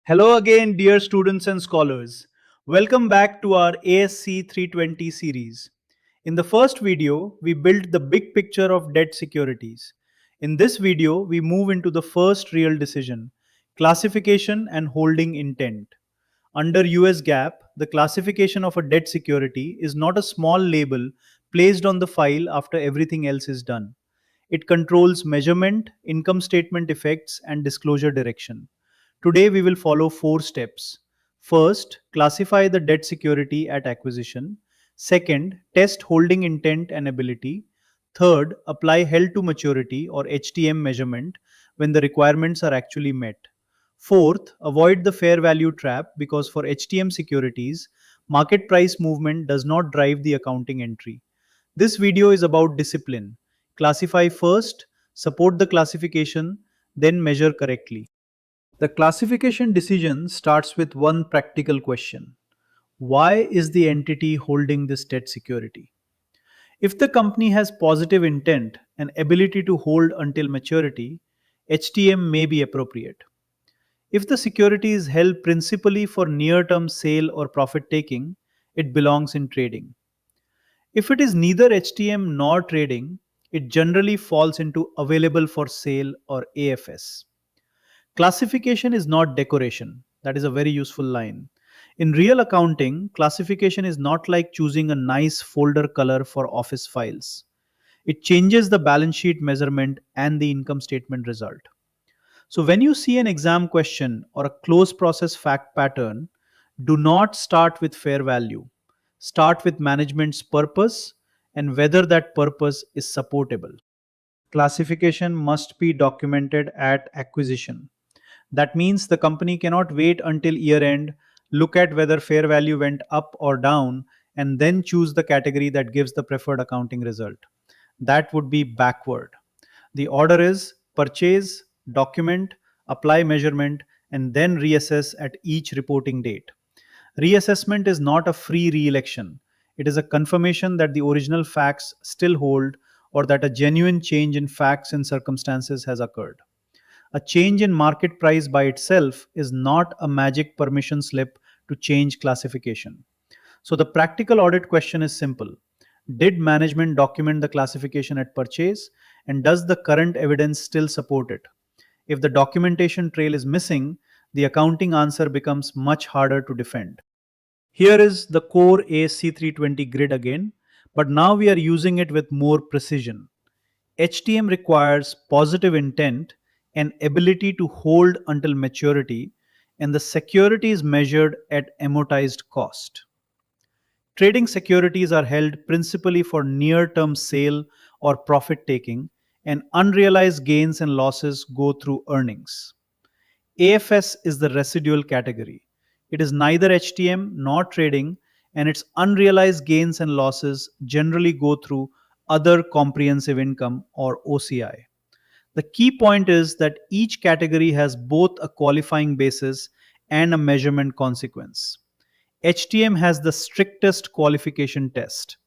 Hello again, dear students and scholars. Welcome back to our ASC 320 series. In the first video, we built the big picture of debt securities. In this video, we move into the first real decision, classification and holding intent. Under US GAAP, the classification of a debt security is not a small label placed on the file after everything else is done. It controls measurement, income statement effects, and disclosure direction. Today, we will follow four steps. First, classify the debt security at acquisition. Second, test holding intent and ability. Third, apply held to maturity or HTM measurement when the requirements are actually met. Fourth, avoid the fair value trap because for HTM securities, market price movement does not drive the accounting entry. This video is about discipline. Classify first, support the classification, then measure correctly. The classification decision starts with one practical question. Why is the entity holding this debt security? If the company has positive intent and ability to hold until maturity, HTM may be appropriate. If the security is held principally for near term sale or profit taking, it belongs in trading. If it is neither HTM nor trading, it generally falls into available for sale or AFS. Classification is not decoration. That is a very useful line. In real accounting, classification is not like choosing a nice folder color for office files. It changes the balance sheet measurement and the income statement result. So, when you see an exam question or a close process fact pattern, do not start with fair value. Start with management's purpose and whether that purpose is supportable. Classification must be documented at acquisition. That means the company cannot wait until year end, look at whether fair value went up or down, and then choose the category that gives the preferred accounting result. That would be backward. The order is purchase, document, apply measurement, and then reassess at each reporting date. Reassessment is not a free re election, it is a confirmation that the original facts still hold or that a genuine change in facts and circumstances has occurred. A change in market price by itself is not a magic permission slip to change classification. So the practical audit question is simple. Did management document the classification at purchase and does the current evidence still support it? If the documentation trail is missing, the accounting answer becomes much harder to defend. Here is the core ASC 320 grid again, but now we are using it with more precision. HTM requires positive intent and ability to hold until maturity, and the security is measured at amortized cost. Trading securities are held principally for near term sale or profit taking, and unrealized gains and losses go through earnings. AFS is the residual category. It is neither HTM nor trading, and its unrealized gains and losses generally go through other comprehensive income or OCI. The key point is that each category has both a qualifying basis and a measurement consequence. HTM has the strictest qualification test.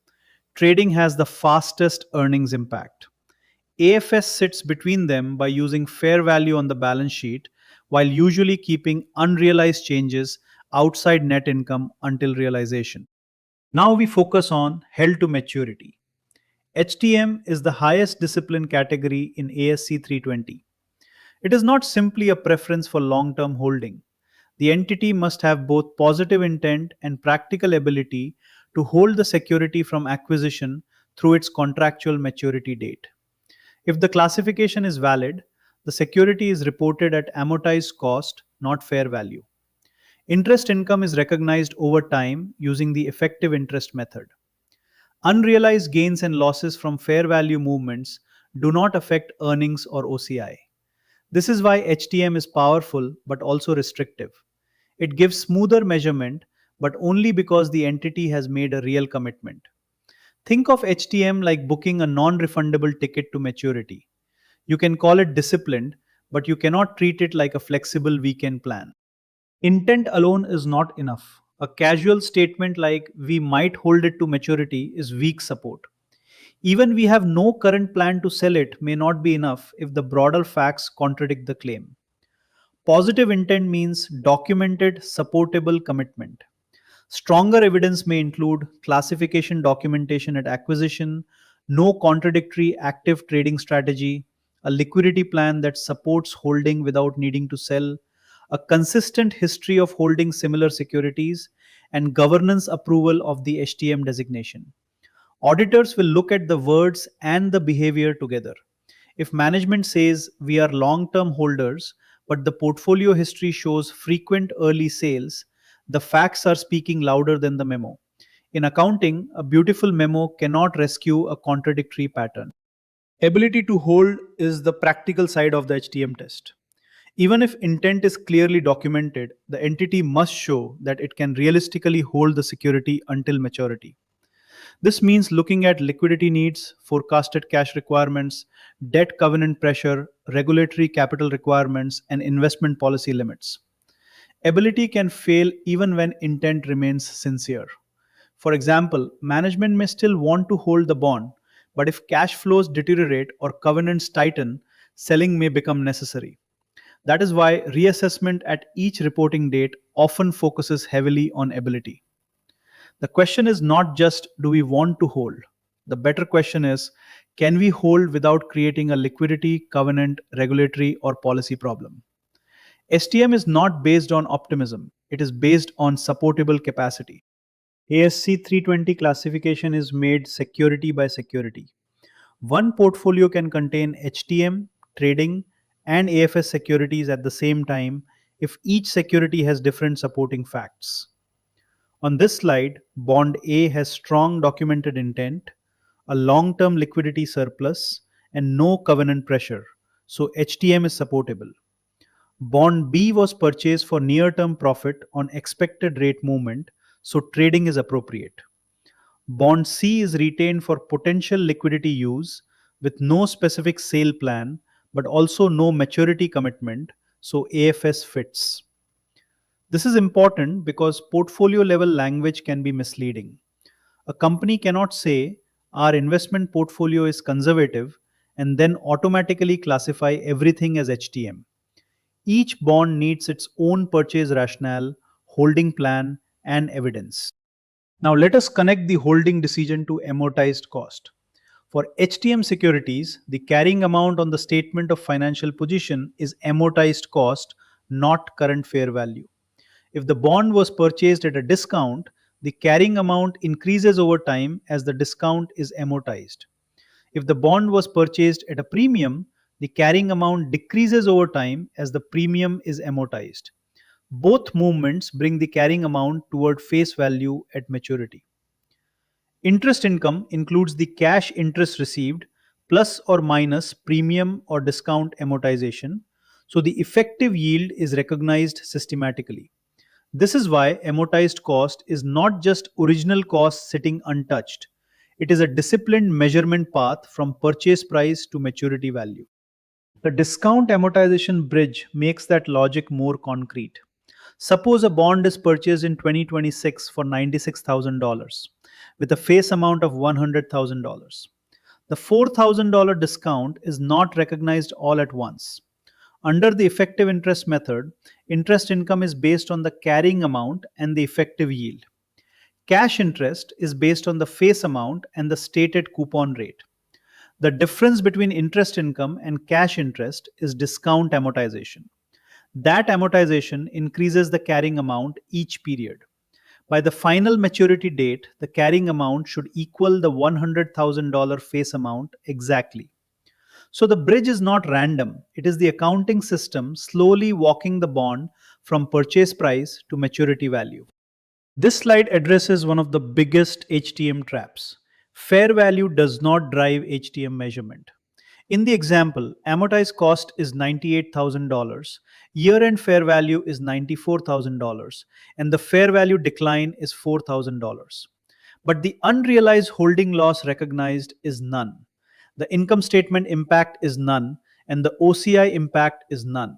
Trading has the fastest earnings impact. AFS sits between them by using fair value on the balance sheet while usually keeping unrealized changes outside net income until realization. Now we focus on held to maturity. HTM is the highest discipline category in ASC 320. It is not simply a preference for long term holding. The entity must have both positive intent and practical ability to hold the security from acquisition through its contractual maturity date. If the classification is valid, the security is reported at amortized cost, not fair value. Interest income is recognized over time using the effective interest method. Unrealized gains and losses from fair value movements do not affect earnings or OCI. This is why HTM is powerful but also restrictive. It gives smoother measurement, but only because the entity has made a real commitment. Think of HTM like booking a non refundable ticket to maturity. You can call it disciplined, but you cannot treat it like a flexible weekend plan. Intent alone is not enough. A casual statement like we might hold it to maturity is weak support. Even we have no current plan to sell it may not be enough if the broader facts contradict the claim. Positive intent means documented, supportable commitment. Stronger evidence may include classification documentation at acquisition, no contradictory active trading strategy, a liquidity plan that supports holding without needing to sell, a consistent history of holding similar securities, and governance approval of the HTM designation. Auditors will look at the words and the behavior together. If management says we are long term holders, but the portfolio history shows frequent early sales, the facts are speaking louder than the memo. In accounting, a beautiful memo cannot rescue a contradictory pattern. Ability to hold is the practical side of the HTM test. Even if intent is clearly documented, the entity must show that it can realistically hold the security until maturity. This means looking at liquidity needs, forecasted cash requirements, debt covenant pressure, regulatory capital requirements, and investment policy limits. Ability can fail even when intent remains sincere. For example, management may still want to hold the bond, but if cash flows deteriorate or covenants tighten, selling may become necessary. That is why reassessment at each reporting date often focuses heavily on ability. The question is not just do we want to hold? The better question is can we hold without creating a liquidity, covenant, regulatory, or policy problem? STM is not based on optimism, it is based on supportable capacity. ASC 320 classification is made security by security. One portfolio can contain HTM, trading, and AFS securities at the same time if each security has different supporting facts. On this slide, Bond A has strong documented intent, a long term liquidity surplus, and no covenant pressure, so HTM is supportable. Bond B was purchased for near term profit on expected rate movement, so trading is appropriate. Bond C is retained for potential liquidity use with no specific sale plan but also no maturity commitment, so AFS fits. This is important because portfolio level language can be misleading. A company cannot say our investment portfolio is conservative and then automatically classify everything as HTM. Each bond needs its own purchase rationale, holding plan, and evidence. Now let us connect the holding decision to amortized cost. For HTM securities, the carrying amount on the statement of financial position is amortized cost, not current fair value. If the bond was purchased at a discount, the carrying amount increases over time as the discount is amortized. If the bond was purchased at a premium, the carrying amount decreases over time as the premium is amortized. Both movements bring the carrying amount toward face value at maturity. Interest income includes the cash interest received plus or minus premium or discount amortization, so the effective yield is recognized systematically. This is why amortized cost is not just original cost sitting untouched. It is a disciplined measurement path from purchase price to maturity value. The discount amortization bridge makes that logic more concrete. Suppose a bond is purchased in 2026 for $96,000 with a face amount of $100,000. The $4,000 discount is not recognized all at once. Under the effective interest method, interest income is based on the carrying amount and the effective yield. Cash interest is based on the face amount and the stated coupon rate. The difference between interest income and cash interest is discount amortization. That amortization increases the carrying amount each period. By the final maturity date, the carrying amount should equal the $100,000 face amount exactly. So the bridge is not random, it is the accounting system slowly walking the bond from purchase price to maturity value. This slide addresses one of the biggest HTM traps. Fair value does not drive HTM measurement. In the example, amortized cost is $98,000, year end fair value is $94,000, and the fair value decline is $4,000. But the unrealized holding loss recognized is none. The income statement impact is none, and the OCI impact is none.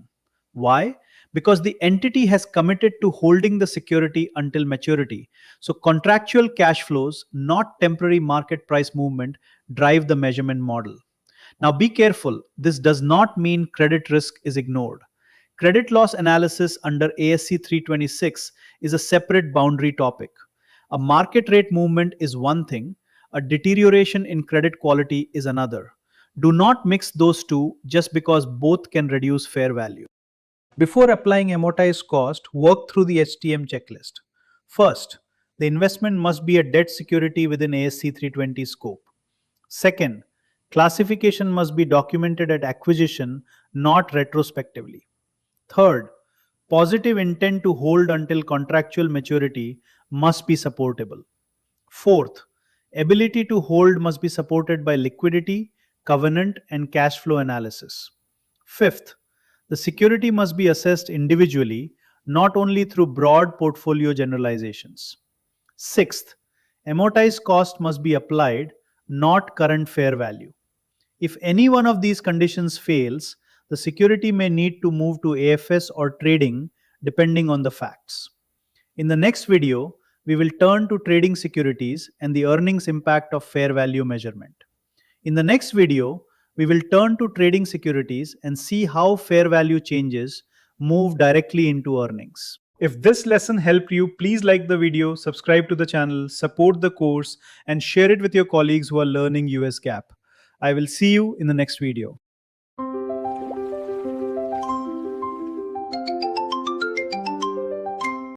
Why? Because the entity has committed to holding the security until maturity. So contractual cash flows, not temporary market price movement, drive the measurement model. Now be careful, this does not mean credit risk is ignored. Credit loss analysis under ASC 326 is a separate boundary topic. A market rate movement is one thing, a deterioration in credit quality is another. Do not mix those two just because both can reduce fair value. Before applying amortized cost, work through the HTM checklist. First, the investment must be a debt security within ASC 320 scope. Second, classification must be documented at acquisition, not retrospectively. Third, positive intent to hold until contractual maturity must be supportable. Fourth, ability to hold must be supported by liquidity, covenant, and cash flow analysis. Fifth, the security must be assessed individually, not only through broad portfolio generalizations. Sixth, amortized cost must be applied, not current fair value. If any one of these conditions fails, the security may need to move to AFS or trading depending on the facts. In the next video, we will turn to trading securities and the earnings impact of fair value measurement. In the next video, we will turn to trading securities and see how fair value changes move directly into earnings. If this lesson helped you, please like the video, subscribe to the channel, support the course, and share it with your colleagues who are learning US GAAP. I will see you in the next video.